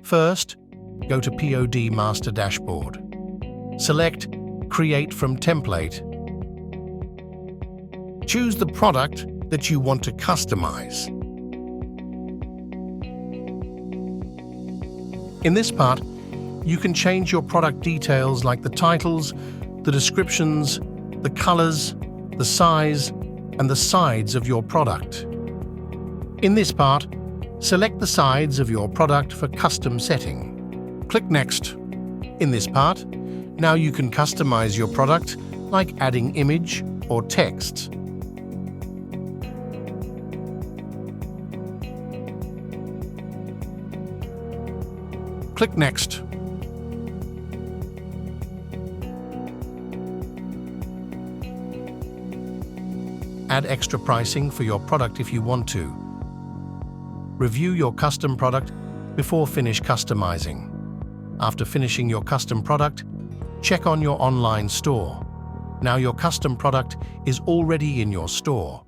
First, go to POD Master Dashboard. Select Create from Template. Choose the product that you want to customize. In this part, you can change your product details like the titles, the descriptions, the colors, the size, and the sides of your product. In this part, select the sides of your product for custom setting. Click Next. In this part, now you can customize your product like adding image or text. Click Next. Add extra pricing for your product if you want to. Review your custom product before finish customizing. After finishing your custom product, check on your online store. Now your custom product is already in your store.